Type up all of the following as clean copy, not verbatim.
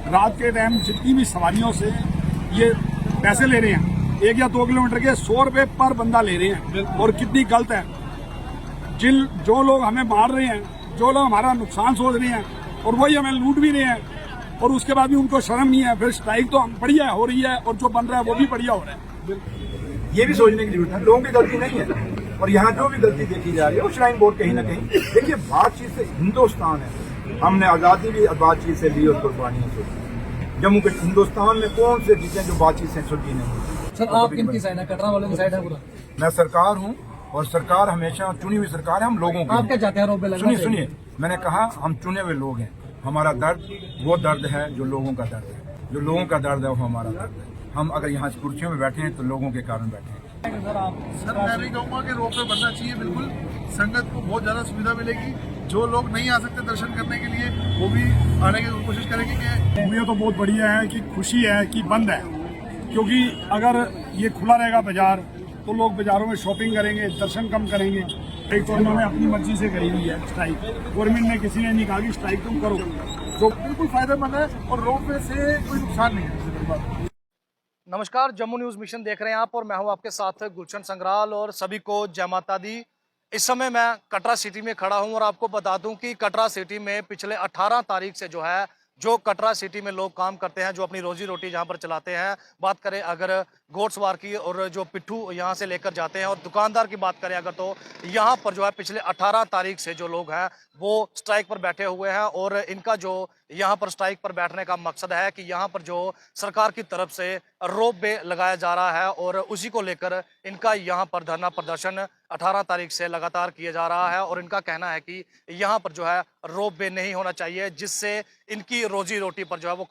रात के टाइम जितनी भी सवारियों से ये पैसे ले रहे हैं 1 या 2 किलोमीटर के 100 रुपए पर बंदा ले रहे हैं और कितनी गलत है। जो लोग हमें मार रहे हैं, जो लोग हमारा नुकसान सोच रहे हैं और वही हमें लूट भी रहे हैं और उसके बाद भी उनको शर्म नहीं है। फिर स्ट्राइक तो बढ़िया हो रही है और जो बन रहा है वो भी बढ़िया हो रहा है। ये भी सोचने की जरूरत है, लोगों की गलती नहीं है और यहाँ जो भी गलती देखी जा रही है उस लाइन बोर्ड कहीं ना कहीं देखिए बातचीत से हिंदुस्तान है, हमने आज़ादी भी बातचीत से ली और कुर्बानियों से ली। जम्मू के हिंदुस्तान में कौन से चीजें जो बातचीत से सुलझी नहीं। सर आप किनकी साइड है? कटरा वालों की साइड है पूरा? मैं सरकार हूँ और सरकार हमेशा चुनी हुई सरकार है, हम लोगों की। आप क्या चाहते हैं? रोक पे सुनिए, मैंने कहा हम चुने हुए लोग हैं, हमारा दर्द वो दर्द है जो लोगों का दर्द है, जो लोगों का दर्द है वो हमारा दर्द है। हम अगर यहाँ कुर्सियों में बैठे हैं तो लोगों के कारण बैठे हैं। सर मैं भी कहूँगा कि रोप वे बनना चाहिए, बिल्कुल संगत को बहुत ज़्यादा सुविधा मिलेगी। जो लोग नहीं आ सकते दर्शन करने के लिए वो भी आने की कोशिश करेंगे। कि मुझे तो बहुत बढ़िया है कि खुशी है कि बंद है, क्योंकि अगर ये खुला रहेगा बाजार तो लोग बाजारों में शॉपिंग करेंगे, दर्शन कम करेंगे। एक तो उन्होंने अपनी मर्जी से करी हुई है स्ट्राइक, गवर्नमेंट ने किसी ने नहीं कहा कि स्ट्राइक तुम करो, जो बिल्कुल फायदेमंद है और रोप वे से कोई नुकसान नहीं है। नमस्कार, जम्मू न्यूज मिशन देख रहे हैं आप और मैं हूं आपके साथ गुलशन संग्राल और सभी को जय माता दी। इस समय मैं कटरा सिटी में खड़ा हूं और आपको बता दूं कि कटरा सिटी में पिछले 18 तारीख से जो कटरा सिटी में लोग काम करते हैं, जो अपनी रोजी रोटी जहां पर चलाते हैं, बात करें अगर घोड़सवार की और जो पिट्ठू यहां से लेकर जाते हैं और दुकानदार की बात करें अगर तो यहां पर जो है पिछले 18 तारीख से जो लोग हैं वो स्ट्राइक पर बैठे हुए हैं और इनका जो यहाँ पर स्ट्राइक पर बैठने का मकसद है कि यहाँ पर जो सरकार की तरफ से रोप वे लगाया जा रहा है और उसी को लेकर इनका यहाँ पर धरना प्रदर्शन 18 तारीख से लगातार किया जा रहा है और इनका कहना है कि यहाँ पर जो है रोप वे नहीं होना चाहिए, जिससे इनकी रोजी रोटी पर जो है वो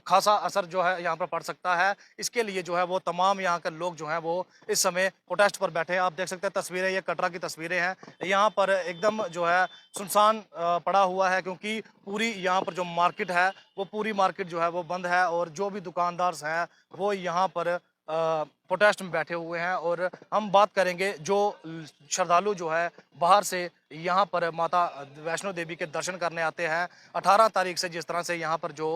खासा असर जो है यहाँ पर पड़ सकता है। इसके लिए जो है वो तमाम यहाँ के लोग जो हैं वो इस समय प्रोटेस्ट पर बैठे हैं। आप देख सकते हैं तस्वीरें, ये कटरा की तस्वीरें हैं। यहाँ पर एकदम जो है सुनसान पड़ा हुआ है, क्योंकि पूरी यहाँ पर जो मार्केट है वो पूरी मार्केट जो है वो बंद है और जो भी दुकानदार हैं वो यहाँ पर प्रोटेस्ट में बैठे हुए हैं। और हम बात करेंगे जो श्रद्धालु जो है बाहर से यहाँ पर माता वैष्णो देवी के दर्शन करने आते हैं 18 तारीख से, जिस तरह से यहाँ पर जो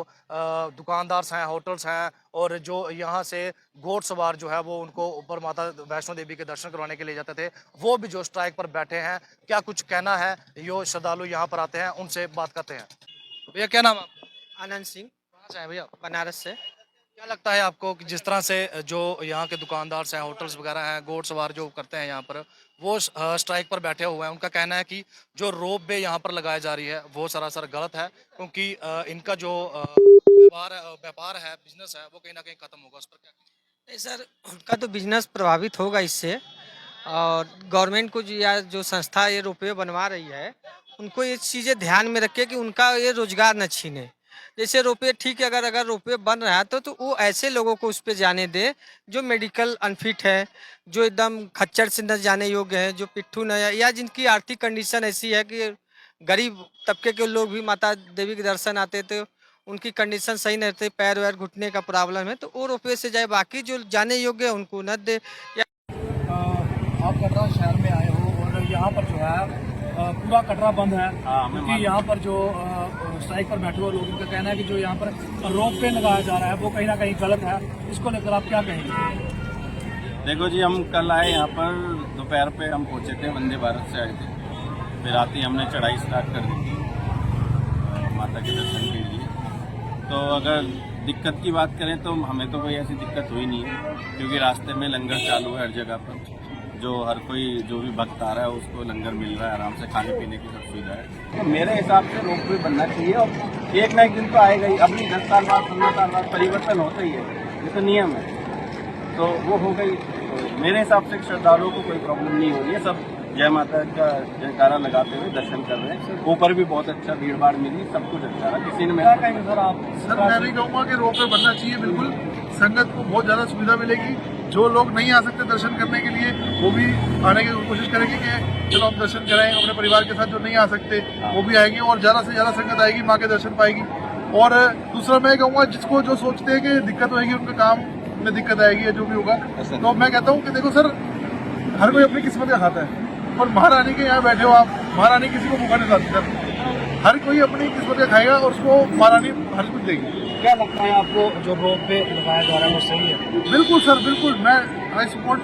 दुकानदार हैं, होटल्स हैं और जो यहाँ से घोड़सवार जो है वो उनको ऊपर माता वैष्णो देवी के दर्शन करवाने के लिए जाते थे, वो भी जो स्ट्राइक पर बैठे हैं। क्या कुछ कहना है जो श्रद्धालु यहाँ पर आते हैं, उनसे बात करते हैं। भैया क्या नाम है आपका? आनंद सिंह। कहाँ से हैं भैया? बनारस से। क्या लगता है आपको कि जिस तरह से जो यहाँ के दुकानदार हैं, होटल्स वगैरह हैं, घोड़सवार जो करते हैं यहाँ पर, वो स्ट्राइक पर बैठे हुए हैं, उनका कहना है कि जो रोप वे यहाँ पर लगाई जा रही है वो सरासर गलत है, क्योंकि इनका जो व्यापार है, बिजनेस है, वो कहीं ना कहीं खत्म होगा। उस पर क्या? नहीं सर, उनका तो बिजनेस प्रभावित होगा इससे, और गवर्नमेंट को जो संस्था ये रोपवे बनवा रही है उनको ये चीज़ें ध्यान में रखे कि उनका ये रोजगार न छीने। जैसे रोपवे ठीक है, अगर रोपवे बन रहा है तो वो ऐसे लोगों को उस पर जाने दे जो मेडिकल अनफिट है, जो एकदम खच्चर से न जाने योग्य है, जो पिट्ठू न है, या जिनकी आर्थिक कंडीशन ऐसी है कि गरीब तबके के लोग भी माता देवी के दर्शन आते थे, उनकी कंडीशन सही नहीं रहती, पैर वैर घुटने का प्रॉब्लम है, तो वो रोपवे से जाए, बाकी जो जाने योग्य है उनको न दे। आप कटरा शहर में आए हो और यहाँ पर जो है पूरा कटरा बंद है, क्योंकि यहाँ पर जो स्ट्राइक पर बैठे हुए लोगों का कहना है कि जो यहाँ पर रोप वे लगाया जा रहा है वो कहीं ना कहीं गलत है। इसको लेकर आप क्या कहेंगे? देखो जी, हम कल आए यहाँ पर दोपहर पे हम पहुँचे थे, वंदे भारत से आए थे, फिर आते ही हमने चढ़ाई स्टार्ट कर दी थी माता के दर्शन के लिए। तो अगर दिक्कत की बात करें तो हमें तो कोई ऐसी दिक्कत हुई नहीं है, क्योंकि रास्ते में लंगर चालू है हर जगह पर, जो हर कोई जो भी भक्त आ रहा है उसको लंगर मिल रहा है, आराम से खाने पीने की सब सुविधा है। तो मेरे हिसाब से रोप वे बनना चाहिए और एक ना एक दिन तो आएगा ही। अभी 10 साल बाद 15 साल बाद परिवर्तन होता ही है, ये तो नियम है, तो वो हो गई। तो मेरे हिसाब से श्रद्धालुओं को कोई प्रॉब्लम नहीं हो रही है, सब जय माता का जयकारा लगाते हुए दर्शन कर रहे हैं। ऊपर भी बहुत अच्छा भीड़ भाड़ मिली, सब कुछ अच्छा रहा, किसी ने मेरा कहेंगे सर आप? सर मैं भी कहूँगा कि रोप वे बनना चाहिए, बिल्कुल संगत को बहुत ज़्यादा सुविधा मिलेगी। जो लोग नहीं आ सकते दर्शन करने के लिए वो भी आने की कोशिश करेंगे कि चलो हम दर्शन कराएंगे अपने परिवार के साथ। जो नहीं आ सकते वो भी आएंगे और ज़्यादा से ज़्यादा संगत आएगी, माँ के दर्शन पाएगी। और दूसरा मैं कहूँगा जिसको जो सोचते हैं कि दिक्कत होगी, उनके काम में दिक्कत आएगी या जो भी होगा, तो मैं कहता हूँ कि देखो सर, हर कोई अपनी किस्मत का खाता है और महारानी के यहाँ बैठे हो आप, महारानी किसी को भूखा नहीं खाती सर। हर कोई अपनी किस्मत का खाएगा और उसको महारानी हर कुछ देगी। क्या लगता है आपको जो रोप पे लगाया जा रहा है वो सही है? बिल्कुल सर, बिल्कुल मैं आई सपोर्ट।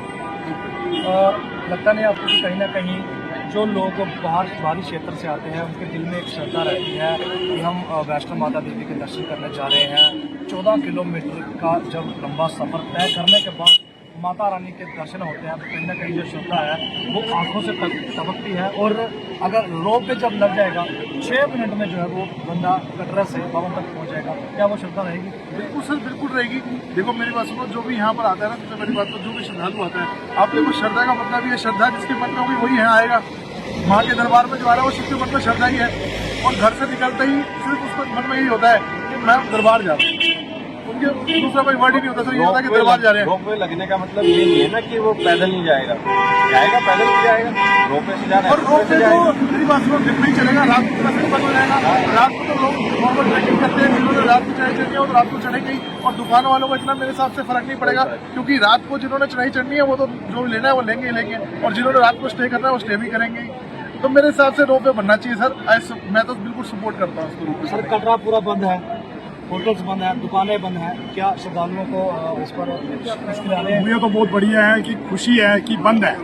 लगता नहीं आपको कि कहीं ना कहीं जो लोग बाहरी क्षेत्र से आते हैं उनके दिल में एक श्रद्धा रहती है कि हम वैष्णो माता देवी के दर्शन करने जा रहे हैं। 14 किलोमीटर का जब लंबा सफ़र तय करने के बाद माता रानी के दर्शन होते हैं तो कहीं ना कहीं जो श्रद्धा है वो आंखों से टपकती है। और अगर रोप पे जब लग जाएगा 6 मिनट में जो है वो बंदा कटरा से भवन तक पहुँच जाएगा, क्या वो श्रद्धा रहेगी? बिल्कुल सर, बिल्कुल रहेगी। देखो मेरी बात सुनो, जो भी यहाँ पर आता है ना, सबसे बड़ी बात तो जो भी श्रद्धालु आता है, आप देखो श्रद्धा का मतलब ये श्रद्धा जिसके मन में होगी वही यहाँ आएगा। माँ के दरबार में जो आ रहा है वो सबके मन में श्रद्धा ही है और घर से निकलते ही सिर्फ उसको मन में यही होता है कि मैं दरबार जा रहा हूँ। उनके दूसरा कोई वर्ड ही नहीं होता सर, ये होता है कि दरबार जा रहे हैं। रोपवे लगने का मतलब ये नहीं है ना कि वो पैदल नहीं जाएगा, पैदल भी जाएगा, रोपवे से जाना है। और रोपवे तो मेरी बात सुनो, दिन में ही चलेगा, रात को रास्ते बंद हो जाएगा। रात को तो लोग नॉर्मल ट्रैकिंग करते हैं, जिन्होंने रात को चढ़ाई चढ़नी है वो रात को चढ़ेंगे ही। और दुकानों वालों को इतना मेरे हिसाब से फर्क नहीं पड़ेगा, क्योंकि रात को जिन्होंने चढ़ाई चढ़नी है वो तो जो लेना है वो लेंगे ही लेंगे, और जिन्होंने रात को स्टे करना है वो स्टे भी करेंगे। तो मेरे हिसाब से रोपवे बनना चाहिए सर। मैं तो बिल्कुल सपोर्ट करता हूँ उसको। सर कटरा पूरा बंद है, होटल्स बंद है, दुकानें बंद हैं, क्या श्रद्धालुओं को इस पर मुश्किल आ रही है? मुझे तो बहुत बढ़िया है कि खुशी है कि बंद है,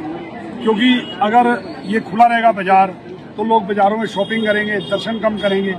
क्योंकि अगर ये खुला रहेगा बाजार तो लोग बाजारों में शॉपिंग करेंगे, दर्शन कम करेंगे।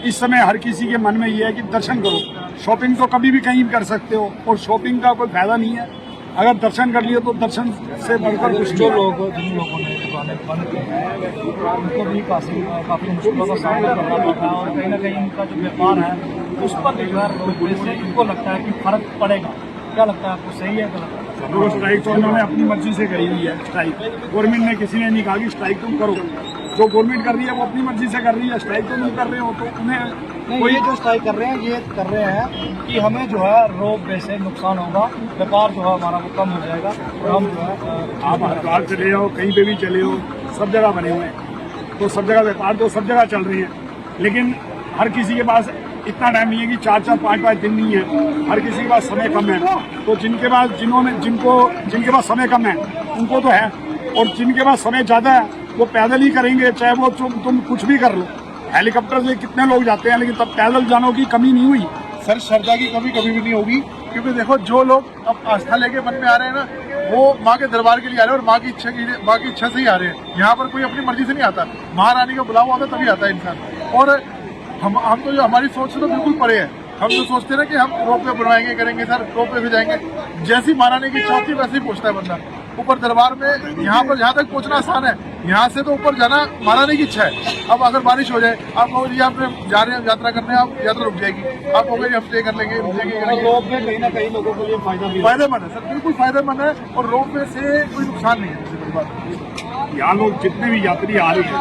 इस समय हर किसी के मन में ये है कि दर्शन करो, शॉपिंग तो कभी भी कहीं भी कर सकते हो और शॉपिंग का कोई फायदा नहीं है। अगर दर्शन कर लिए तो दर्शन से बढ़कर कुछ जो लोग जिन लोगों ने दुकानें बंद की हैं उनको भी काफ़ी मुश्किलों का सामना करना पड़ रहा है और कहीं ना कहीं इनका जो व्यापार है उस पर निर्भर रोकने से इनको लगता है कि फर्क पड़ेगा। क्या लगता है आपको, सही है गलत? लोगों स्ट्राइक तो उन्होंने अपनी मर्जी से करी हुई है। स्ट्राइक गवर्नमेंट ने किसी ने नहीं कहा कि स्ट्राइक तुम करो, जो गवर्नमेंट कर रही है वो अपनी मर्जी से कर रही है। स्ट्राइक तो नहीं कर रहे हो तो उन्हें कोई जो स्ट्राइक कर रहे हैं ये कर रहे हैं कि हमें जो है रोप वे से नुकसान होगा, व्यापार जो है हमारा वो कम हो जाएगा और हम जो है आप हरिद्वार चले जाओ, कहीं पे भी चले हो, सब जगह बने हुए हैं, तो सब जगह व्यापार तो सब जगह चल रही है। लेकिन हर किसी के पास इतना टाइम नहीं है कि 4-4, 5-5 दिन नहीं है, हर किसी के पास समय कम है। तो जिनके पास समय कम है उनको तो है, और जिनके पास समय ज़्यादा है वो पैदल ही करेंगे, चाहे वो तुम कुछ भी कर लो। हेलीकॉप्टर से कितने लोग जाते हैं, लेकिन तब पैदल जाने की कमी नहीं हुई। सर श्रद्धा की कमी कभी भी नहीं होगी, क्योंकि देखो जो लोग अब आस्था लेके मन में आ रहे हैं ना, वो माँ के दरबार के लिए आ रहे हैं और माँ की इच्छा से ही आ रहे हैं। यहाँ पर कोई अपनी मर्जी से नहीं आता, महारानी का बुलावा होता तभी आता है इंसान। और हम तो जो हमारी सोच से तो बिल्कुल परे है। हम जो सोचते हैं ना कि हम रोपवे बनवाएंगे, करेंगे सर, रोपवे से जाएंगे, जैसी महारानी की इच्छा होती है वैसे ही पहुँचता है बंदा ऊपर दरबार में। यहाँ तक पहुँचना आसान है, यहाँ से तो ऊपर जाना महारानी की इच्छा है। अब अगर बारिश हो जाए, आप कहोगे जी आप जा रहे हैं यात्रा करने, आप यात्रा रुक जाएगी, आप कहोगे हम स्टे कर लेंगे, रोप वे कहीं ना कहीं लोगों के लिए फायदेमंद है सर, बिल्कुल फायदेमंद है। और रोपवे से कोई नुकसान नहीं है। यहाँ लोग जितने भी यात्री आ रहे हैं,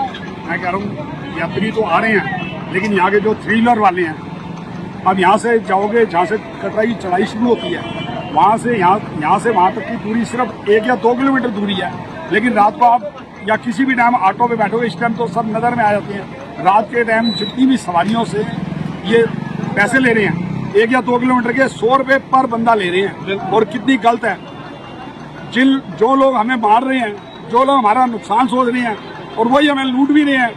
मैं कह रहा हूँ यात्री तो आ रहे हैं, लेकिन यहाँ के जो 3 व्हीलर वाले हैं, अब यहाँ से जाओगे, जहाँ से कटरा की चढ़ाई शुरू होती है, वहाँ से यहाँ से वहाँ तक की दूरी सिर्फ 1 या 2 किलोमीटर दूरी है। लेकिन रात को आप या किसी भी टाइम ऑटो पे बैठोगे, इस टाइम तो सब नज़र में आ जाते हैं। रात के टाइम जितनी भी सवारियों से ये पैसे ले रहे हैं, 1 या 2 किलोमीटर के 100 रुपये पर बंदा ले रहे हैं, और कितनी गलत है। जो लोग हमें मार रहे हैं, जो लोग हमारा नुकसान सोच रहे हैं, और वही हमें लूट भी रहे हैं,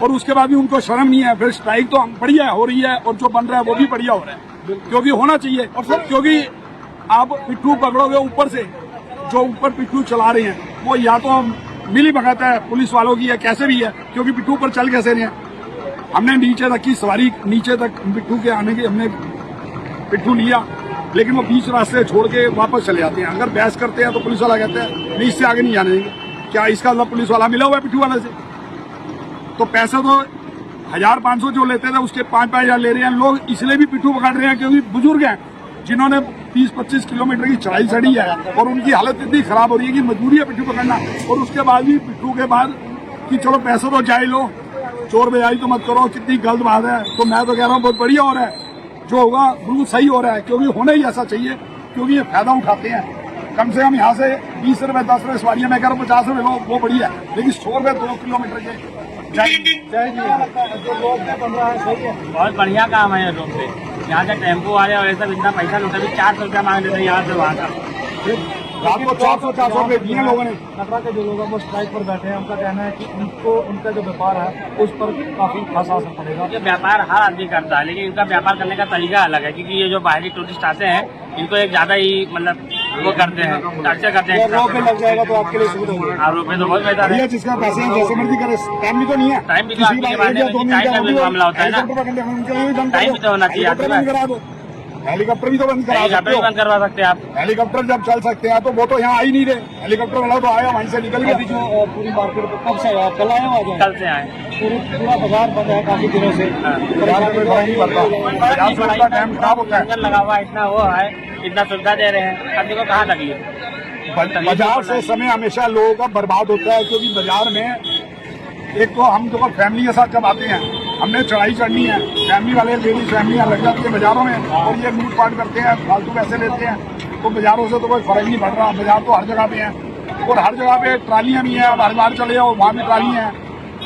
और उसके बाद भी उनको शर्म नहीं है। फिर स्ट्राइक तो बढ़िया हो रही है, और जो बन रहा है वो भी बढ़िया हो रहा है, क्योंकि होना चाहिए। और सर क्योंकि आप पिट्ठू पकड़ोगे ऊपर से, जो ऊपर पिट्ठू चला रहे हैं वो या तो मिली भगत है पुलिस वालों की, या कैसे भी है, क्योंकि पिट्ठू पर चल कैसे रहे हैं। हमने नीचे तक की सवारी, नीचे तक पिट्ठू के आने की हमने पिट्ठू लिया, लेकिन वो बीच रास्ते छोड़ के वापस चले जाते हैं। अगर बहस करते हैं तो पुलिस वाला कहते हैं नहीं, इससे आगे नहीं जाने देंगे। क्या इसका मतलब पुलिस वाला मिला हुआ है पिट्ठू वाले से? तो पैसे तो 1500 जो लेते थे उसके 5-5 हज़ार ले रहे हैं लोग, इसलिए भी पिट्ठू पकड़ रहे हैं क्योंकि बुजुर्ग हैं जिन्होंने 20-25 किलोमीटर की चढ़ाई चढ़ी है, और उनकी हालत इतनी खराब हो रही है कि मजबूरी है पिट्ठू पकड़ना। और उसके बाद भी पिट्ठू के बाद कि चलो पैसे तो जाए लो, चोर बेजाई तो मत करो, कितनी गलत बात है। तो मैं तो कह रहा हूँ बहुत बढ़िया हो रहा है, जो होगा बिल्कुल सही हो रहा है, क्योंकि होना ही ऐसा चाहिए, क्योंकि ये फायदा उठाते हैं। कम से कम यहाँ से 20 रुपये 10 रुपये सवारियाँ, मैं कह रहा हूँ 50 रुपये लो, वो बढ़िया है, लेकिन 100 रुपये 2 किलोमीटर के बहुत बढ़िया काम है रोड पे। यहाँ से टेम्पो आ रहे और ये सब इतना पैसा लूटा भी 400 रुपया मांग लेते हैं यहाँ से वहाँ का। रात को 400 रुपए दिए लोगों ने। कटरा के जो लोग हैं वो स्ट्राइक पर बैठे हैं, उनका कहना है कि उनको उनका जो व्यापार है उस पर काफी खासा असर पड़ेगा। ये व्यापार हर आदमी करता है, लेकिन इनका व्यापार करने का तरीका अलग है, क्योंकि ये जो बाहरी टूरिस्ट आते हैं इनको एक ज्यादा ही मतलब वो करते हैं, टॉर्चर करते हैं। रोड पे लग जाएगा तो आपके लिए सुविधा होगी। आरोप में तो बहुत बेहतर भैया है। जिसका पैसे हैं जैसे मर्जी करे, टाइम भी तो नहीं है। टाइम भी तो आदमी के मामले में टाइम का भी मामला होता है ना, टाइम भी तो होना चाहिए आदमी का। करा दो, हेलीकॉप्टर भी तो बंद करा हेलीकॉप्टर सकते भी हो। बंद करवा सकते हैं आप। हेलीकॉप्टर जब चल सकते हैं तो वो तो यहाँ आ ही नहीं रहे। हेलीकॉप्टर वाला तो आया, वहीं से निकल गया। अभी जो पूरी मार्केट कब से आया, कल आया आज कल से आए। पूरा बाजार बंद है काफी दिनों से। बाजार में कोई फर्क नहीं पड़ता, बाजार से उसका टाइम खराब होता है। जंगल लगा हुआ है, इतना वो है, इतना सुविधा दे रहे हैं, आदमी को कहाँ तकलीफ। बाजार से समय हमेशा लोगों का बर्बाद होता है, क्योंकि बाजार में एक तो हम जब फैमिली के साथ जब आते हैं, हमने चढ़ाई चढ़नी है, फैमिली वाले लेडीज फैमिलियाँ लग जाती है बाजारों में और ये लूट पाट करते हैं, फालतू पैसे लेते हैं। तो बाजारों से तो कोई फर्क नहीं पड़ रहा। बाजार तो हर जगह पे है और हर जगह पे ट्रालियाँ भी हैं। अब हर बार चले जाओ वहाँ भी ट्राली है।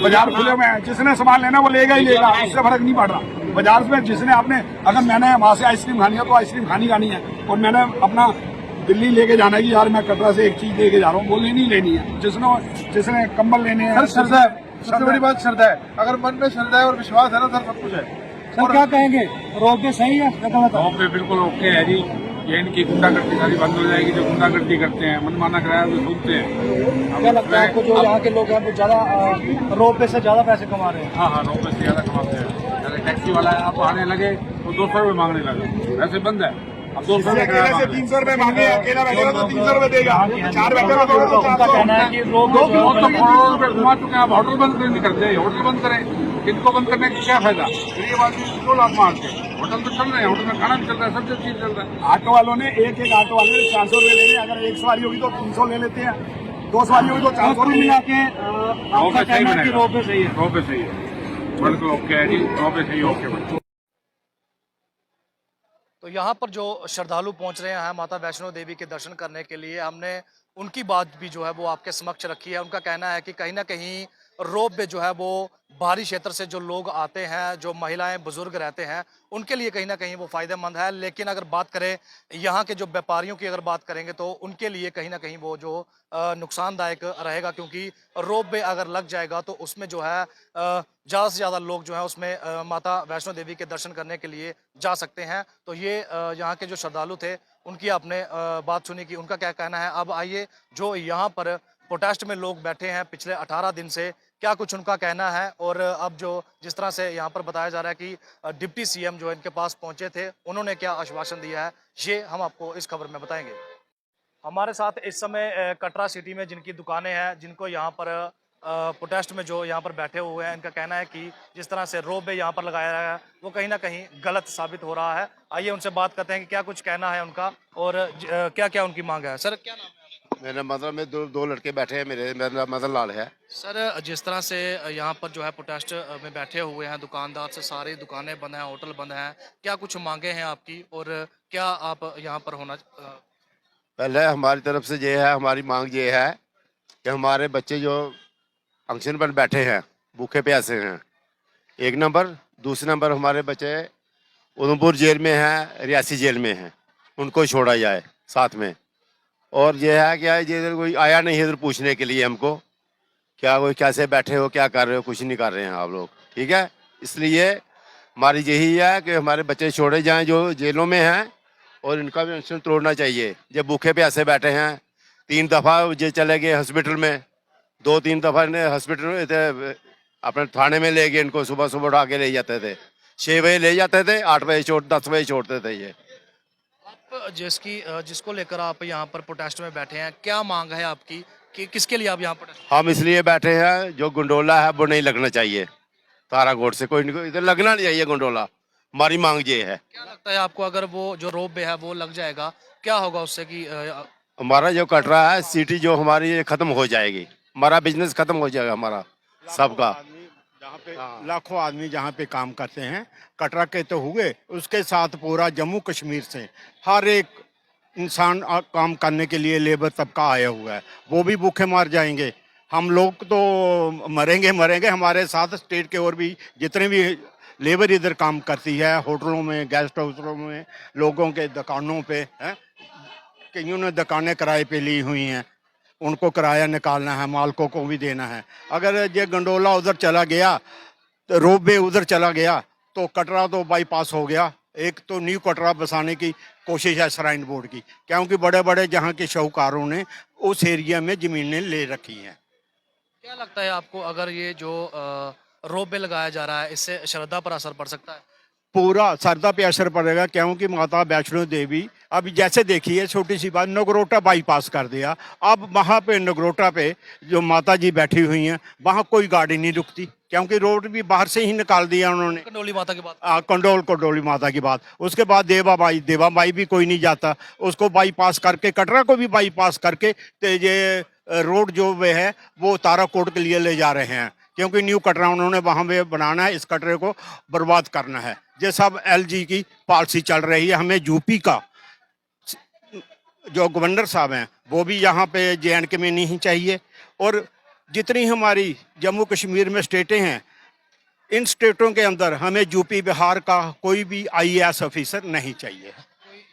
बाजार खुले हुए हैं, जिसने सामान लेना वो लेगा ही लेगा, उससे फर्क नहीं पड़ रहा। बाजार में जिसने आपने अगर मैंने वहाँ से आइसक्रीम खानी है तो आइसक्रीम खानी है, और मैंने अपना दिल्ली लेके जाना है कि यार मैं कटरा से एक चीज लेके जा रहा हूँ, वो लेनी है। जिसने कंबल लेने हैं, श्रद्धा है, सबसे बड़ी बात श्रद्धा है। अगर मन में श्रद्धा है और विश्वास है ना सर, सब कुछ है। सर क्या कहेंगे, रोड पे सही है या गलत है? गाँव पे बिल्कुल ओके है जी। ये इनकी गुंडागर्दी सारी बंद हो जाएगी। जो गुंडागर्दी करते हैं, मनमाना किराया तो सुनते हैं। क्या लगता है आपको जो यहाँ के लोग हैं वो ज्यादा रोड पे से ज्यादा पैसे कमा रहे हैं? हाँ, रोड से ज्यादा कमाते हैं। जैसे टैक्सी वाला है, आप आने लगे तो 200 रुपये मांगने लगे, ऐसे बंद है। अब 200 रुपये अकेले से 300 रुपये मांगे, अकेला बैठेगा तो 300 रुपये देगा, 4 बैठेगा तो उनका कहना है कि लोग बहुत तो करोड़ों रुपये घुमा चुके हैं। अब होटल बंद क्यों नहीं करते? होटल बंद करें, इनको बंद करने का क्या फायदा? गरीब आदमी को लात मारते हैं। होटल तो चल रहे हैं, होटल में खाना भी चल रहा है, सब चीज चल रहा है। ऑटो वालों ने एक ऑटो वाले ने 400 रुपये ले लिए। अगर एक सवारी होगी तो 300 ले लेते हैं, 2 सवारी होगी तो 400 रुपये मिला मिला के आपका कहना है कि रोड पे सही है। रोड पे सही है, बिल्कुल ओके है जी। रोड पे सही ओके। तो यहाँ पर जो श्रद्धालु पहुँच रहे हैं माता वैष्णो देवी के दर्शन करने के लिए, हमने उनकी बात भी जो है वो आपके समक्ष रखी है। उनका कहना है कि कहीं ना कहीं रोप वे जो है वो बाहरी क्षेत्र से जो लोग आते हैं, जो महिलाएं बुजुर्ग रहते हैं, उनके लिए कहीं ना कहीं वो फायदेमंद है। लेकिन अगर बात करें यहाँ के जो व्यापारियों की अगर बात करेंगे तो उनके लिए कहीं ना कहीं वो जो नुकसानदायक रहेगा, क्योंकि रोप वे अगर लग जाएगा तो उसमें जो है ज़्यादा से ज़्यादा लोग जो है उसमें माता वैष्णो देवी के दर्शन करने के लिए जा सकते हैं। तो ये यहाँ के जो श्रद्धालु थे उनकी आपने बात सुनी कि उनका क्या कहना है। अब आइए जो यहाँ पर प्रोटेस्ट में लोग बैठे हैं पिछले 18 दिन से, क्या कुछ उनका कहना है। और अब जो जिस तरह से यहाँ पर बताया जा रहा है कि डिप्टी सीएम जो इनके पास पहुंचे थे, उन्होंने क्या आश्वासन दिया है, ये हम आपको इस खबर में बताएंगे। हमारे साथ इस समय कटरा सिटी में जिनकी दुकानें हैं, जिनको यहाँ पर प्रोटेस्ट में जो यहाँ पर बैठे हुए हैं, इनका कहना है कि जिस तरह से रोप वे यहाँ पर लगाया गया है वो कहीं ना कहीं गलत साबित हो रहा है। आइए उनसे बात करते हैं कि क्या कुछ कहना है उनका और क्या क्या उनकी मांग है। सर क्या नाम है? मेरे मतलब में दो लड़के बैठे हैं। मेरा मदन लाल है। सर जिस तरह से यहाँ पर जो है प्रोटेस्ट में बैठे हुए हैं दुकानदार, से सारी दुकानें बंद हैं, होटल बंद हैं, क्या कुछ मांगे हैं आपकी और क्या आप यहाँ पर होना पहले हमारी तरफ से ये है, हमारी मांग ये है कि हमारे बच्चे जो फंक्शन पर बैठे हैं भूखे प्यासे हैं, एक नंबर। दूसरे नंबर हमारे बच्चे उधमपुर जेल में हैं, रियासी जेल में हैं, उनको छोड़ा जाए साथ में। और यह है क्या, ये इधर कोई आया नहीं है इधर पूछने के लिए हमको, क्या कोई कैसे बैठे हो, क्या कर रहे हो, कुछ नहीं कर रहे हैं आप लोग, ठीक है। इसलिए हमारी यही है कि हमारे बच्चे छोड़े जाएं जो जेलों में हैं, और इनका भी अनशन तोड़ना चाहिए। जब भूखे प्यासे बैठे हैं, 3 दफ़ा ये चले गए हॉस्पिटल में, 2-3 दफ़ा इन्हें हॉस्पिटल अपने थाने में ले गए। इनको सुबह सुबह उठा के ले जाते थे, 6 बजे ले जाते थे, 8 बजे 10 बजे छोड़ते थे। ये जिसको लेकर आप यहाँ पर प्रोटेस्ट में बैठे हैं, क्या मांग है आपकी कि किसके लिए आप यहाँ पर? हम इसलिए बैठे हैं, जो गुंडोला है वो नहीं लगना चाहिए ताराकोट से, कोई नहीं, इधर लगना नहीं चाहिए गुंडोला। हमारी मांग ये है। क्या लगता है आपको अगर वो जो रोप वे है वो लग जाएगा, क्या होगा उससे कि हमारा जो कटरा है सिटी जो हमारी ये खत्म हो जाएगी, हमारा बिजनेस खत्म हो जाएगा, हमारा सबका। जहाँ पे लाखों आदमी जहाँ पे काम करते हैं, कटरा के तो हुए, उसके साथ पूरा जम्मू कश्मीर से हर एक इंसान काम करने के लिए लेबर तबका आया हुआ है, वो भी भूखे मार जाएंगे। हम लोग तो मरेंगे। हमारे साथ स्टेट के और भी जितने भी लेबर इधर काम करती है, होटलों में, गेस्ट हाउसों में, लोगों के दुकानों पे हैं, कईयों ने दुकानें किराए पे ली हुई हैं, उनको किराया निकालना है, मालकों को भी देना है। अगर ये गंडोला उधर चला गया, तो रोपवे उधर चला गया, तो कटरा तो बाईपास हो गया। एक तो न्यू कटरा बसाने की कोशिश है श्राइन बोर्ड की, क्योंकि बड़े बड़े जहाँ के शाहूकारों ने उस एरिया में ज़मीनें ले रखी हैं। क्या लगता है आपको, अगर ये जो रोप वे लगाया जा रहा है, इससे श्रद्धा पर असर पड़ सकता है? पूरा श्रद्धा पे असर पड़ेगा, क्योंकि माता वैष्णो देवी अब जैसे देखिए, छोटी सी बात, नगरोटा बाईपास कर दिया। अब वहाँ पे नगरोटा पे जो माता जी बैठी हुई हैं, वहाँ कोई गाड़ी नहीं रुकती, क्योंकि रोड भी बाहर से ही निकाल दिया उन्होंने। कंडोली माता की बात। कंडोली माता की बात। उसके बाद देवाबाई भी कोई नहीं जाता, उसको बाईपास करके, कटरा को भी बाईपास करके, तो ये रोड जो वे है वो ताराकोट के लिए ले जा रहे हैं, क्योंकि न्यू कटरा उन्होंने वहाँ पे बनाना है, इस कटरे को बर्बाद करना है। ये सब LG की पॉलिसी चल रही है। हमें यूपी का जो गवर्नर साहब हैं वो भी यहाँ पे JNK में नहीं चाहिए, और जितनी हमारी जम्मू कश्मीर में स्टेटें हैं, इन स्टेटों के अंदर हमें यूपी बिहार का कोई भी IAS ऑफिसर नहीं चाहिए।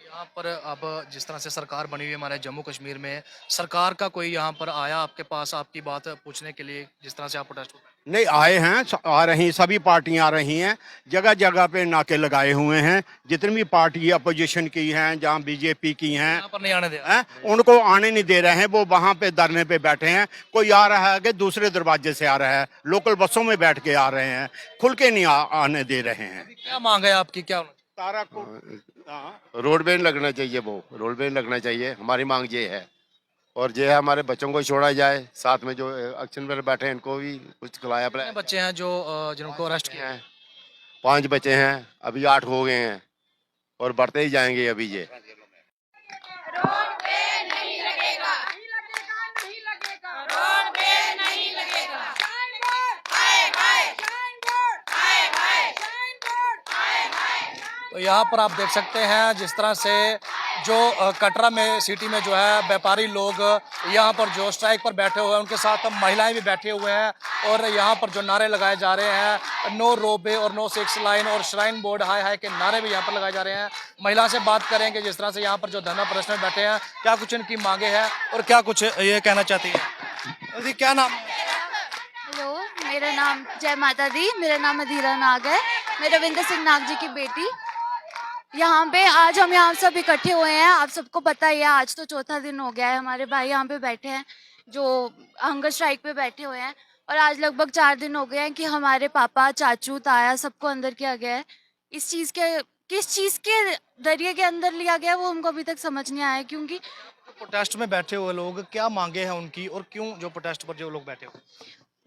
यहाँ पर अब जिस तरह से सरकार बनी हुई है हमारे जम्मू कश्मीर में, सरकार का कोई यहाँ पर आया आपके पास आपकी बात पूछने के लिए, जिस तरह से आप प्रोटेस्ट कर रहे हैं? नहीं आए हैं, आ रही, सभी पार्टियां आ रही हैं, जगह जगह पे नाके लगाए हुए हैं। जितनी भी पार्टी अपोजिशन की हैं, जहाँ BJP की हैं, यहाँ पर नहीं आने दे। उनको आने नहीं दे रहे हैं। वो वहाँ पे धरने पे बैठे हैं। कोई आ रहा है कि दूसरे दरवाजे से आ रहा है, लोकल बसों में बैठ के आ रहे हैं, खुल के नहीं आने दे रहे हैं। क्या मांग है आपकी, क्या रोडवे लगना चाहिए, वो रोडवे लगना चाहिए, हमारी मांग ये है। और ये है, हमारे बच्चों को छोड़ा जाए, साथ में जो एक्शन पर बैठे हैं इनको भी कुछ खिलाया पिलाया। कितने बच्चे हैं जो जिनको अरेस्ट किया है? 5 बच्चे हैं, अभी 8 हो गए हैं और बढ़ते ही जाएंगे अभी ये। तो यहाँ पर आप देख सकते हैं जिस तरह से जो कटरा में सिटी में जो है व्यापारी लोग यहाँ पर जो स्ट्राइक पर बैठे हुए हैं, उनके साथ महिलाएं भी बैठे हुए हैं, और यहाँ पर जो नारे लगाए जा रहे हैं, नो रोपवे और नो 6 लाइन और श्राइन बोर्ड हाय हाय के नारे भी यहाँ पर लगाए जा रहे हैं। महिला से बात करेंगे जिस तरह से यहाँ पर जो धरना प्रदर्शन में बैठे हैं, क्या कुछ इनकी मांगे हैं और क्या कुछ ये कहना चाहती है। जी क्या नाम? हेलो, मेरा नाम जय माता दी, मेरा नाम अधीरा नाग है, मैं रविंद्र सिंह नाग जी की बेटी। यहाँ पे आज हम यहाँ सब इकट्ठे हुए हैं, आप सबको पता ही है, आज तो चौथा दिन हो गया है हमारे भाई यहाँ पे बैठे हैं जो हंगर स्ट्राइक पे बैठे हुए हैं, और आज लगभग 4 दिन हो गए हैं कि हमारे पापा, चाचू, ताया सबको अंदर किया गया है। इस चीज़ के, किस चीज़ के जरिए के अंदर लिया गया है वो हमको अभी तक समझ नहीं आया, क्योंकि प्रोटेस्ट में बैठे हुए लोग क्या मांगे हैं उनकी, और क्यों जो प्रोटेस्ट पर जो लोग बैठे हुए?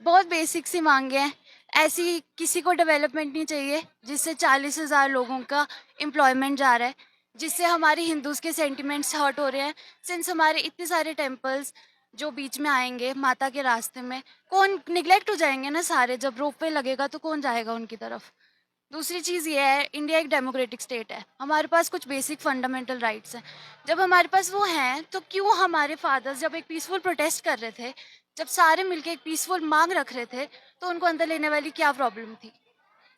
बहुत बेसिक सी मांगे हैं। ऐसी किसी को डेवलपमेंट नहीं चाहिए जिससे 40,000 लोगों का एम्प्लॉयमेंट जा रहा है, जिससे हमारे हिंदूज़ के सेंटिमेंट्स हर्ट हो रहे हैं। सिंस हमारे इतने सारे टेम्पल्स जो बीच में आएंगे माता के रास्ते में, कौन निगलेक्ट हो जाएंगे ना सारे। जब रोपवे लगेगा तो कौन जाएगा उनकी तरफ। दूसरी चीज़ ये है, इंडिया एक डेमोक्रेटिक स्टेट है, हमारे पास कुछ बेसिक फंडामेंटल राइट्स हैं। जब हमारे पास वो हैं तो क्यों हमारे फादर्स जब एक पीसफुल प्रोटेस्ट कर रहे थे, जब सारे मिलके एक पीसफुल मांग रख रहे थे, तो उनको अंदर लेने वाली क्या प्रॉब्लम थी?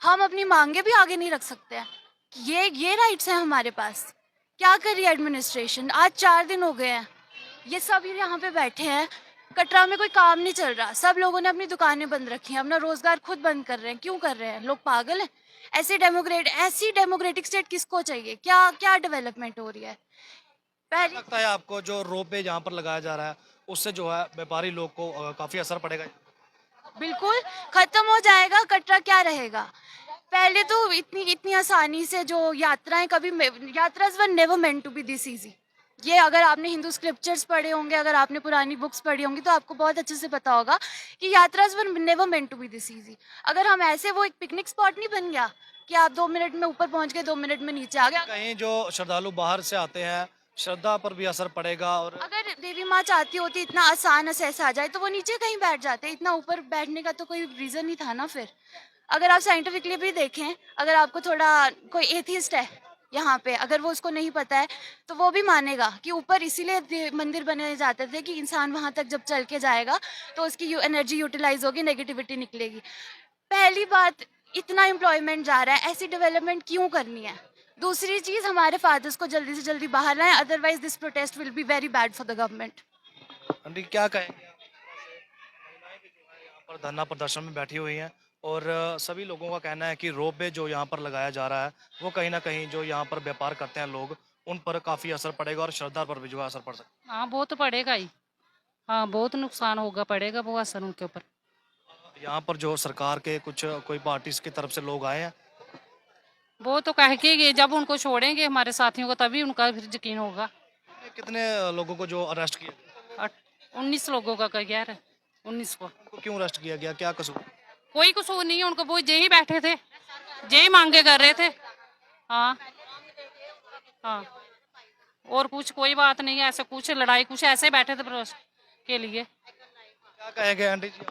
हम अपनी मांगे भी आगे नहीं रख सकते हैं? ये राइट्स हैं हमारे पास। क्या कर रही है एडमिनिस्ट्रेशन? आज 4 दिन हो गए हैं, ये सब यहाँ पे बैठे हैं, कटरा में कोई काम नहीं चल रहा, सब लोगों ने अपनी दुकानें बंद रखी हैं, अपना रोजगार खुद बंद कर रहे हैं। क्यों कर रहे हैं? लोग पागल हैं? ऐसी डेमोक्रेटिक स्टेट किसको चाहिए? क्या क्या डेवलपमेंट हो रही है? पहले लगता है आपको जो रोपवे जहाँ पर लगाया जा रहा है उससे जो है व्यापारी लोग को काफी असर पड़ेगा? बिल्कुल खत्म हो जाएगा, कटरा क्या रहेगा। पहले तो इतनी आसानी से जो यात्राएं, yatras were never meant to be this easy. ये अगर आपने हिंदू स्क्रिप्चर्स पढ़े होंगे, अगर आपने पुरानी बुक्स पढ़ी होंगी, तो आपको बहुत अच्छे से पता होगा कि yatras were never meant to be this easy. अगर हम ऐसे, वो एक पिकनिक स्पॉट नहीं बन गया कि आप 2 मिनट में ऊपर पहुंच गए, 2 मिनट में नीचे आ गए। कहीं जो श्रद्धालु बाहर से आते हैं, श्रद्धा पर भी असर पड़ेगा। और अगर देवी माँ चाहती होती इतना आसान असेस आ जाए तो वो नीचे कहीं बैठ जाते, इतना ऊपर बैठने का तो कोई रीजन नहीं था ना। फिर अगर आप साइंटिफिकली भी देखें, अगर आपको थोड़ा, कोई एथिस्ट है यहाँ पे, अगर वो उसको नहीं पता है तो वो भी मानेगा कि ऊपर इसीलिए मंदिर बनाए जाते थे कि इंसान वहां तक जब चल के जाएगा तो उसकी एनर्जी यूटिलाइज होगी, नेगेटिविटी निकलेगी। पहली बात, इतना एम्प्लॉयमेंट जा रहा है, ऐसी डेवलपमेंट क्यों करनी है? दूसरी चीज़, हमारे फादर्स को जल्दी से जल्दी बाहर लाएं, otherwise this protest will be very bad for the government. Aunty क्या कहेंगे आप? यहाँ पर धरना प्रदर्शन में बैठी हुई हैं और सभी लोगों का कहना है कि रोपवे जो यहाँ पर लगाया जा रहा है वो कहीं ना कहीं जो यहाँ पर व्यापार करते हैं लोग उन पर काफ़ी असर पड़ेगा और श्रद्धा पर भी जो है असर पड़ सकता हाँ वो तो पड़ेगा ही, हाँ बहुत नुकसान होगा, पड़ेगा वो असर उनके ऊपर। है। यहाँ पर जो सरकार के कुछ कोई पार्टीज की तरफ से लोग आए हैं, वो तो कह के जब उनको छोड़ेंगे हमारे साथियों को तभी उनका फिर यकीन होगा। कितने लोगों को जो अरेस्ट किया गया? 19 लोगों का कह गया 19 को। उनको क्यों अरेस्ट किया गया, क्या कसूर? कोई कसूर नहीं है उनको, वो यही बैठे थे, यही मांगे कर रहे थे। हाँ हाँ, और कुछ कोई बात नहीं है, ऐसे कुछ लड़ाई कुछ ऐसे बैठे थे प्रोटेस्ट के लिए। क्या कहेंगे आंटी जी?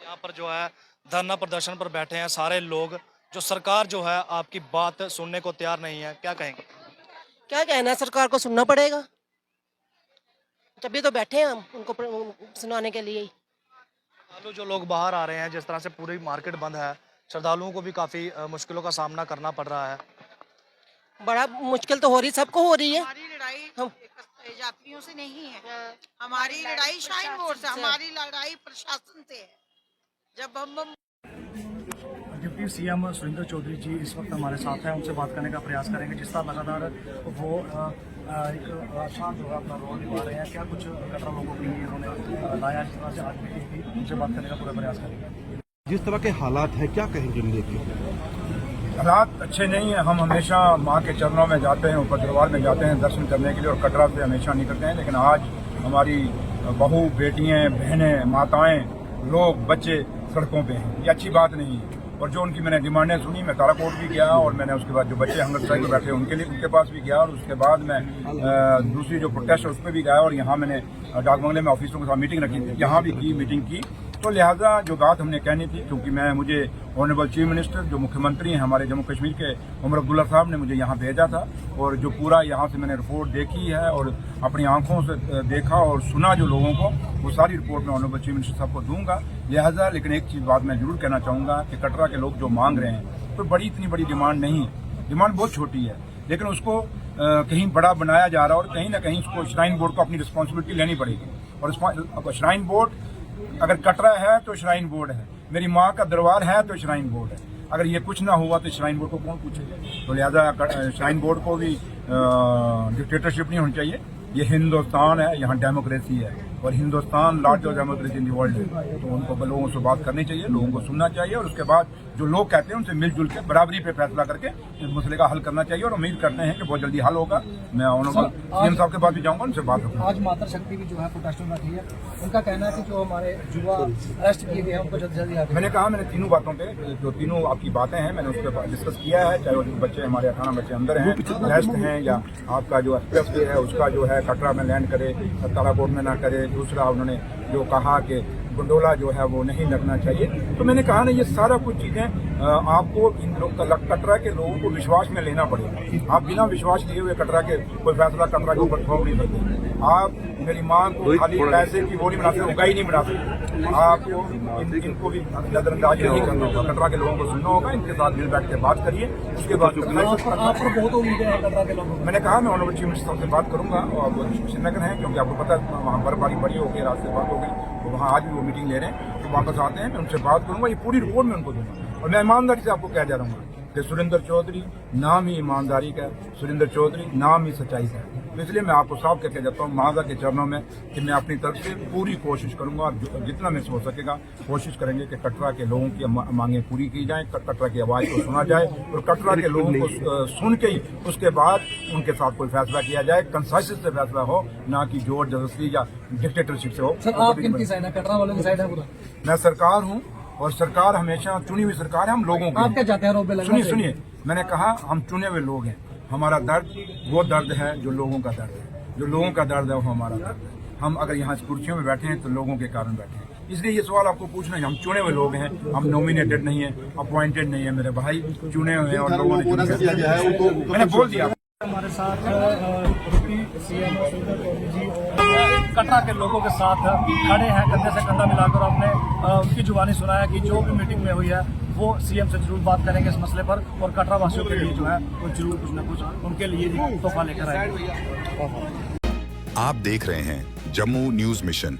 यहाँ पर जो है धरना प्रदर्शन पर बैठे हैं सारे लोग, जो सरकार जो है आपकी बात सुनने को तैयार नहीं है, क्या कहेंगे? क्या कहना है, सरकार को सुनना पड़ेगा, तभी तो बैठे हैं हम उनको सुनाने के लिए। श्रद्धालु जो लोग बाहर आ रहे हैं, जिस तरह से पूरी मार्केट बंद है, श्रद्धालुओं को भी काफी मुश्किलों का सामना करना पड़ रहा है। बड़ा मुश्किल तो हो रही, सबको हो रही है। हमारी लड़ाई यात्रियों से नहीं है, हमारी लड़ाई श्राइन बोर्ड से, हमारी लड़ाई प्रशासन से है। जब हम डिप्टी सीएम सुरेंद्र चौधरी जी इस वक्त हमारे साथ हैं, उनसे बात करने का प्रयास करेंगे। जिस तरह लगातार वो एक अच्छा जो है अपना रोल निभा रहे हैं, क्या कुछ कटरा लोगों के लिए उन्होंने लाया, जिस तरह से आज मीटिंग थी, उनसे बात करने का पूरा प्रयास करेंगे। जिस तरह के हालात है, क्या कहेंगे लेके? हालात अच्छे नहीं है। हम हमेशा माँ के चरणों में जाते हैं, ऊपर दरबार में जाते हैं दर्शन करने के लिए, और कटरा से हमेशा निकलते हैं। लेकिन आज हमारी बहू, बेटियाँ, बहनें, माताएं, लोग, बच्चे सड़कों पे हैं, ये अच्छी बात नहीं है। और जो उनकी मैंने डिमांडें सुनी, मैं ताराकोट भी गया, और मैंने उसके बाद जो बच्चे हंगर स्ट्राइक में बैठे उनके लिए उनके पास भी गया, और उसके बाद मैं दूसरी जो प्रोटेस्ट है उस पर भी गया, और यहाँ मैंने डाक बंगले में ऑफिसरों के साथ मीटिंग रखी थी, यहाँ भी की मीटिंग की। तो लिहाजा जो बात हमने कहनी थी, क्योंकि मुझे ऑनरेबल चीफ मिनिस्टर जो मुख्यमंत्री हैं हमारे जम्मू कश्मीर के, उमर अब्दुल्ला साहब ने मुझे यहाँ भेजा था, और जो पूरा यहाँ से मैंने रिपोर्ट देखी है और अपनी आंखों से देखा और सुना जो लोगों को, वो सारी रिपोर्ट मैं ऑनरेबल चीफ मिनिस्टर साहब को दूंगा। लिहाजा लेकिन एक चीज़ बात मैं जरूर कहना चाहूँगा कि कटरा के लोग जो मांग रहे हैं, तो बड़ी इतनी बड़ी डिमांड नहीं है, डिमांड बहुत छोटी है, लेकिन उसको कहीं बड़ा बनाया जा रहा है, और कहीं ना कहीं उसको श्राइन बोर्ड को अपनी रिस्पॉन्सिबिलिटी लेनी पड़ेगी। और श्राइन बोर्ड अगर कटरा है तो श्राइन बोर्ड है, मेरी माँ का दरबार है तो श्राइन बोर्ड है। अगर ये कुछ ना हुआ तो श्राइन बोर्ड को कौन पूछेगा? तो लिहाजा श्राइन बोर्ड को भी डिक्टेटरशिप नहीं होनी चाहिए। ये हिंदुस्तान है, यहाँ डेमोक्रेसी है, और Hindustan largest democracy in the world है। तो उनको लोगों से बात करनी चाहिए, लोगों को सुनना चाहिए, और उसके बाद जो लोग कहते हैं उनसे मिलजुल के बराबरी पे फैसला करके इस मसले का हल करना चाहिए, और उम्मीद करते हैं कि बहुत जल्दी हल होगा। मैं ऑनरेबल सीएम साहब के पास भी जाऊंगा, उनसे बात करूंगा। आज माता शक्ति भी जो है प्रोटेस्ट में बैठी है, उनका कहना है कि जो हमारे युवा अरेस्ट किए गए हैं उनको जल्दी जल्दी। मैंने कहा, मैंने तीनों बातों पे, जो तीनों आपकी बातें हैं, मैंने उस पर डिस्कस किया है, चाहे वो बच्चे हमारे 18 बच्चे अंदर हैं, अरेस्ट हैं, या आपका जो एक्सप्रेस वे है उसका जो है कटरा में लैंड करे, ताराकोट में ना करे। दूसरा उन्होंने जो कहा कि गंडोला जो है वो नहीं लगना चाहिए। तो मैंने कहा ना, ये सारा कुछ चीज़ें आपको इन कटरा के लोगों को विश्वास में लेना पड़ेगा। आप बिना विश्वास लिए हुए कटरा के कोई फैसला कटरा के ऊपर थोप नहीं सकते। आप मेरी माँ को खाली पैसे की वो नहीं बना सकते, उगाई नहीं बना सकते। आपको इनको भी नजरअंदाज नहीं करना होगा, कटरा के लोगों को सुनना होगा, इनके साथ मिल बैठ के बात करिए, उसके बाद बहुत उम्मीदें हैं कटरा के लोगों को। मैंने कहा, मैं ऑनरेबल चीफ मिनिस्टर से बात करूंगा, और वो श्रीनगर है, क्योंकि आपको पता है वहाँ बर्फबारी बड़ी हो गई, रात से बात हो गई, तो वहाँ आज भी वो मीटिंग ले रहे हैं। तो वापस आते हैं, मैं उनसे बात करूंगा, ये पूरी रिपोर्ट मैं उनको दूंगा। और मैं ईमानदारी से आपको कह जा रहा हूँ कि सुरेंद्र चौधरी नाम ही ईमानदारी का, सुरेंद्र चौधरी नाम ही सच्चाई का है। तो इसलिए मैं आपको साफ करके जाता हूँ महाजा के चरणों में कि मैं अपनी तरफ से पूरी कोशिश करूंगा, और जितना मेरे से हो सकेगा कोशिश करेंगे कि कटरा के लोगों की मांगें पूरी की जाएं, कटरा की आवाज़ को सुना जाए, और कटरा के लोगों को सुन के ही उसके बाद उनके साथ कोई फैसला किया जाए, कंसेंसस से फैसला हो, ना कि जोर जबरदस्ती या डिक्टेटरशिप से हो। सर, आप किनकी साइड है? कटरा वालों की साइड है पूरा? मैं सरकार हूँ, और सरकार हमेशा चुनी हुई सरकार है, हम लोगों की। आप क्या चाहते हैं रोप पे लगना? सुनिए, मैंने कहा हम चुने हुए लोग हैं, हमारा दर्द वो दर्द है जो लोगों का दर्द है, जो लोगों का दर्द है वो हमारा दर्द है। हम अगर यहाँ कुर्सियों में बैठे हैं तो लोगों के कारण बैठे हैं, इसलिए ये सवाल आपको पूछना है। हम चुने हुए लोग हैं, हम नॉमिनेटेड नहीं है, अपॉइंटेड नहीं है, मेरे भाई चुने हुए हैं, और लोगों ने मैंने बोल दिया। हमारे साथ डिप्टी सीएम सुरेंद्र चौधरी जी और कटरा के लोगों के साथ खड़े हैं, कंधे से कंधा मिलाकर। आपने उनकी जुबानी सुनाया कि जो भी मीटिंग में हुई है वो सीएम से जरूर बात करेंगे इस मसले पर, और कटरा वासियों के लिए जो है वो जरूर कुछ न कुछ उनके लिए तोहफा लेकर आएंगे। आप देख रहे हैं जम्मू न्यूज मिशन।